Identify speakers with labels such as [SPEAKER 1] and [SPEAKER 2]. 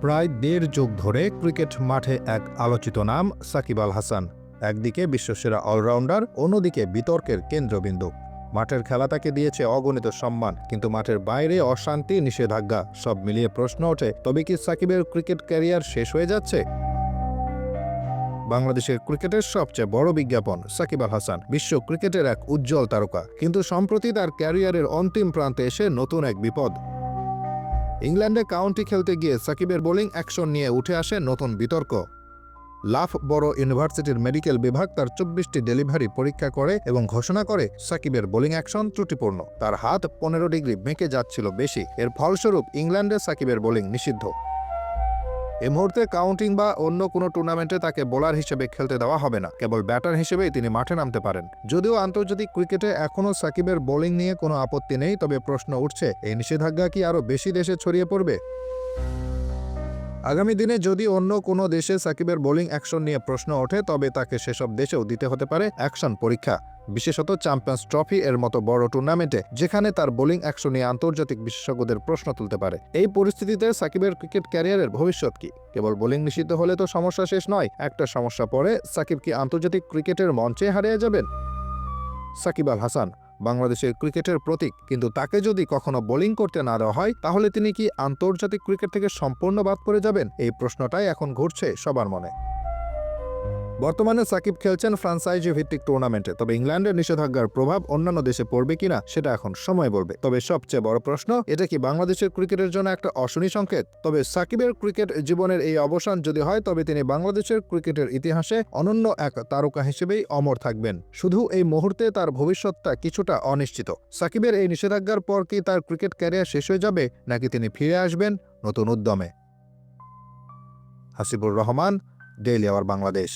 [SPEAKER 1] প্রায় ১.৫ যুগ ধরে ক্রিকেট মাঠে এক আলোচিত নাম সাকিব আল হাসান। একদিকে বিশ্বসেরা অলরাউন্ডার, অন্যদিকে বিতর্কের কেন্দ্রবিন্দু। মাঠের খেলা তাকে দিয়েছে অগণিত সম্মান, কিন্তু মাঠের বাইরে অশান্তি, নিষেধাজ্ঞা সব মিলিয়ে প্রশ্ন ওঠে, তবে কি সাকিবের ক্রিকেট ক্যারিয়ার শেষ হয়ে যাচ্ছে? বাংলাদেশের ক্রিকেটের সবচেয়ে বড় বিজ্ঞাপন সাকিব আল হাসান, বিশ্ব ক্রিকেটের এক উজ্জ্বল তারকা, কিন্তু সম্প্রতি তার ক্যারিয়ারের অন্তিম প্রান্তে এসে নতুন এক বিপদ। ইংল্যান্ডে কাউন্টি খেলতে গিয়ে সাকিবের বোলিং অ্যাকশন নিয়ে উঠে আসে নতুন বিতর্ক। লাফ বড় ইউনিভার্সিটির মেডিকেল বিভাগ তার ২৪টি ডেলিভারি পরীক্ষা করে এবং ঘোষণা করে সাকিবের বোলিং অ্যাকশন ত্রুটিপূর্ণ। তার হাত ১৫ ডিগ্রি বেঁকে যাচ্ছিল বেশি। এর ফলস্বরূপ ইংল্যান্ডে সাকিবের বোলিং নিষিদ্ধ। এ মুহূর্তে কাউন্টিং বা অন্য কোনো টুর্নামেন্টে তাকে বোলার হিসেবে খেলতে দেওয়া হবে না, কেবল ব্যাটার হিসেবেই তিনি মাঠে নামতে পারেন। যদিও আন্তর্জাতিক ক্রিকেটে এখনও সাকিবের বোলিং নিয়ে কোনো আপত্তি নেই, তবে প্রশ্ন উঠছে, এই নিষেধাজ্ঞা কি আরও বেশি দেশে ছড়িয়ে পড়বে? আগামী দিনে যদি অন্য কোনো দেশে সাকিবের বোলিং অ্যাকশন নিয়ে প্রশ্ন ওঠে, তবে তাকে সেসব দেশেও দিতে হতে পারে অ্যাকশন পরীক্ষা, বিশেষত চ্যাম্পিয়ন্স ট্রফি এর মতো বড় টুর্নামেন্টে, যেখানে তার বোলিং অ্যাকশন নিয়ে আন্তর্জাতিক বিশেষজ্ঞদের প্রশ্ন তুলতে পারে। এই পরিস্থিতিতে সাকিবের ক্রিকেট ক্যারিয়ারের ভবিষ্যৎ কি? কেবল বোলিং নিষিদ্ধ হলে তো সমস্যা শেষ নয়, একটা সমস্যা পড়ে, সাকিব কি আন্তর্জাতিক ক্রিকেটের মঞ্চে হারিয়ে যাবেন? সাকিব আল হাসান বাংলাদেশের ক্রিকেটের প্রতীক, কিন্তু তাকে যদি কখনো বোলিং করতে না দেওয়া হয়, তাহলে তিনি কি আন্তর্জাতিক ক্রিকেট থেকে সম্পূর্ণ বাদ পড়ে যাবেন? এই প্রশ্নটাই এখন ঘুরছে সবার মনে। বর্তমানে সাকিব খেলছেন ফ্রাঞ্চাইজি ভিত্তিক টুর্নামেন্টে, তবে ইংল্যান্ডের নিষেধাজ্ঞার প্রভাব অন্যান্য দেশে পড়বে কিনা সেটা এখন সময় বলবে। তবে সবচেয়ে বড় প্রশ্ন, এটা কি বাংলাদেশের ক্রিকেটের জন্য একটা অশনি সংকেত? তবে সাকিবের ক্রিকেট জীবনের এই অবসান যদি হয়, তবে তিনি বাংলাদেশের ক্রিকেটের ইতিহাসে অনন্য এক তারকা হিসেবেই অমর থাকবেন। শুধু এই মুহূর্তে তার ভবিষ্যৎটা কিছুটা অনিশ্চিত। সাকিবের এই নিষেধাজ্ঞার পর কি তার ক্রিকেট ক্যারিয়ার শেষ হয়ে যাবে, নাকি তিনি ফিরে আসবেন নতুন উদ্যমে? Hasibur Rahman, daily our Bangladesh.